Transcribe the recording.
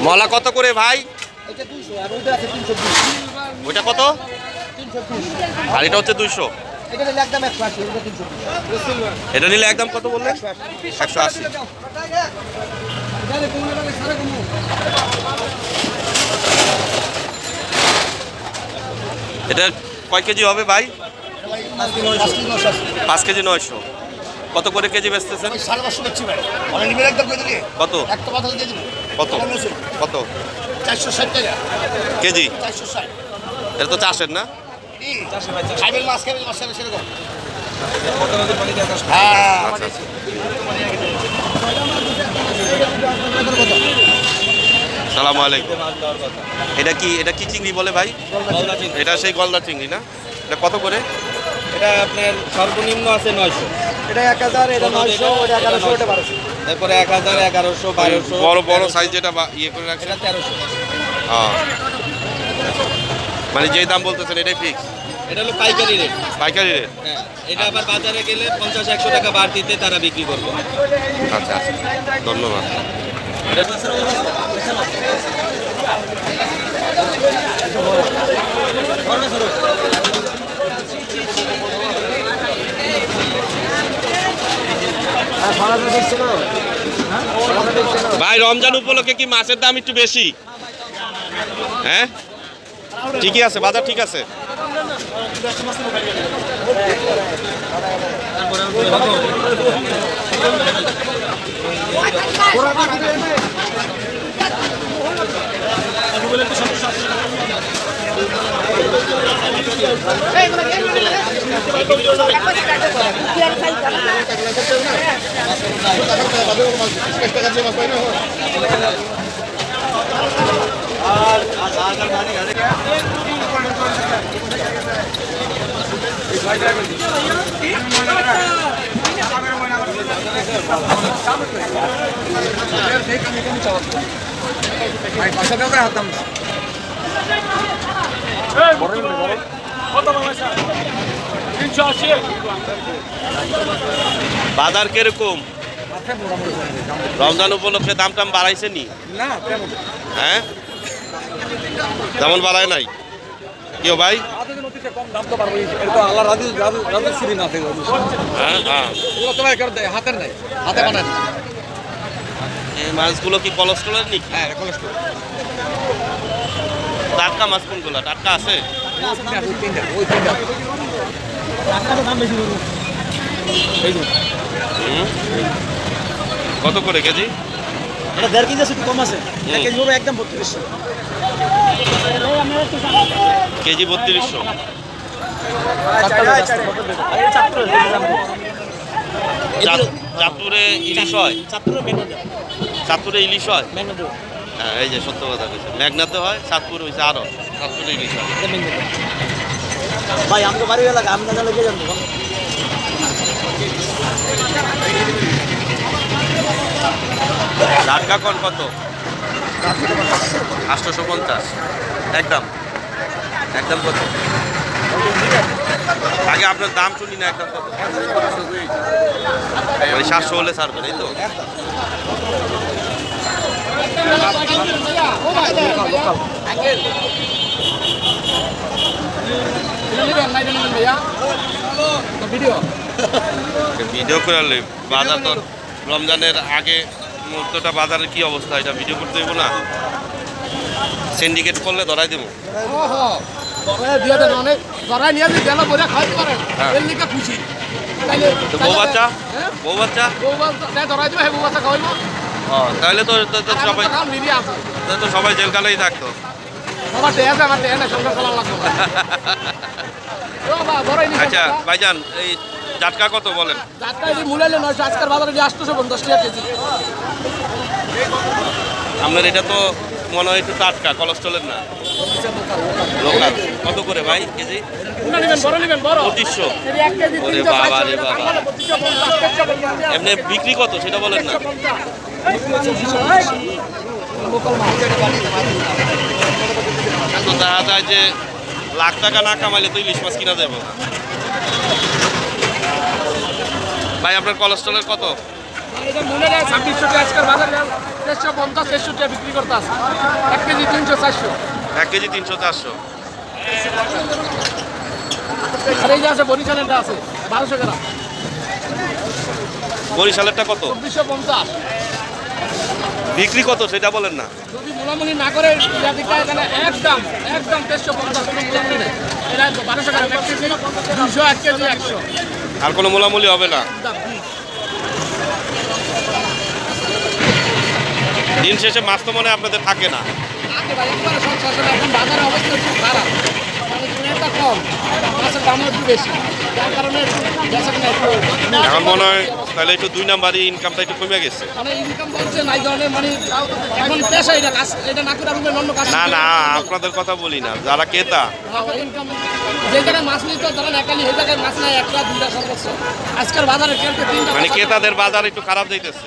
মলা কত করে ভাই? ওইটা কত? আর এটা হচ্ছে 200। এটা নিলে একদম কত বললেন? 180। এটা কয় কেজি হবে ভাই? 5 কেজি 900। কত করে কেজি বেচতেছেন? কত কত কত? 460 টাকা কেজি। 460। এটা তো চাষের না? খাইবেন মাছ খাইবেন মাছ খাইবেন সেরকম। আচ্ছা আচ্ছা। সালামু আলাইকুম। এটা কি চিংড়ি বলে ভাই? এটা সেই গলদা চিংড়ি না? এটা কত করে? এটা আপনার সর্বনিম্ন আছে 900। এটা 1000, এটা 900, এটা 1100, এটা 1200। তারপরে 1000, 1100, 1200। বড় বড় সাইজ যেটা ইয়ে করে রাখছে এটা 1300। মানে যেই দাম বলতেছেন এটাই ফিক্স? এটা হলো পাইকারি রেট। পাইকারি রেট? হ্যাঁ, এটা আবার বাজারে গেলে 50-100 টাকা বাড়তিতে তারা বিক্রি করবে। আচ্ছা আচ্ছা, ধন্যবাদ। ভাই রমজান উপলক্ষে কি মাছের দাম একটু বেশি? হ্যাঁ, ঠিকই আছে, বাজার ঠিক আছে। বাজার কিরকম? রমজান উপলক্ষে দাম টাম বাড়াইছে নি? হ্যাঁ, তেমন বাড়ায় নাই কেউ ভাই? এই মাছগুলো কি কোলেস্ট্রলের নাকি? হ্যাঁ, কোলেস্ট্রল। টাটকা মাছ কোনগুলো? টাটকা আছে? কত করে কেজি? এটা 1.5 কেজি আছে, একটু কম আছে। 1 কেজি হবে একদম 3200। কেজি 3200। চাঁদপুরে ইলিশ হয়? চাঁদপুরে ইলিশ হয়? হ্যাঁ, এই যে সত্য কথা বলছে, মেঘনাতে হয়, চাঁদপুর হয়েছে আরো, চাঁদপুরে ইলিশ হয়। ভাই আমাকে বাড়ি এলাকা আমি না লেগে যাবো। টাটকা কোন কত? 850 একদম। একদম কত? আগে আপনার দাম শুনি না, একদম কত? ওই 700 হলে ছাড়বেন, এই তো? ভিডিও করে বাজার তো রমজানের আগে মুহূর্তটা বাজারের কি অবস্থা, এটা ভিডিও করতে হইব না? সিন্ডিকেট করলে ধরাই দেবো। বউ বাচ্চা তাহলে তো সবাই সবাই জেলখানায় থাকতো। আচ্ছা ভাইজান, এই জাটকা কত বলেন? আপনার এটা তো মনে হয় একটু টাটকা, কোলেস্ট্রলের না, লোকাল। কত করে ভাই কেজি? 2500। ওরে বাবা রে বাবা, এমনি বিক্রি কত সেটা বলেন না। তো দেখা যায় যে লাখ টাকা না কামাইলে তো ইলিশ মাছ কিনা যাবে। ভাই আপনার কোলেস্ট্রলের কত? এটা মনে নেয় 2600 টাকা আজকের বাজারে 350 63 টাকা বিক্রি করতে আছে 1 কেজি 300 400 1 কেজি 300 400। আর এই যে আছে বরিশালেরটা আছে 1200 গ্রাম বরিশালেরটা কত? 2450। বিক্রি কত সেটা বলেন না। যদি মোলামুলি না করে দিকটা এখানে একদম 350 কোনো মোলামুলি নেই। এটা 1200 গ্রাম 1 কেজি 200 1 কেজি 100 আর কোনো মোলামুলি হবে না। দাম। দিন শেষে মাছ তো মনে হয় আপনাদের থাকে না। আগে ভাই একবারে সব শেষ হলো। এখন বাজারের অবস্থা খুব খারাপ, মানে রেটটা কম, মাছের দামও একটু বেশি, যার কারণে একটু বেচাকেনা একটু এখন মনে হয় তাহলে একটু 2 নাম্বারই ইনকামটা একটু কমে গেছে। মানে ইনকাম বলছে না এই ধরনের, মানে এখন পেশা এটা কাজ, এটা না করে রুমে অন্য কাজ না না আপনাদের কথা বলি না, যারা ক্রেতা ইনকাম যে জায়গায় মাছ নিতে ধরেন একালি, সেই জায়গায় মাছ নেয় 1টা 2টা সর্বোচ্চ। আজকের বাজারে কেনতে 3টা মানে ক্রেতাদের বাজার একটু খারাপ যাইতেছে।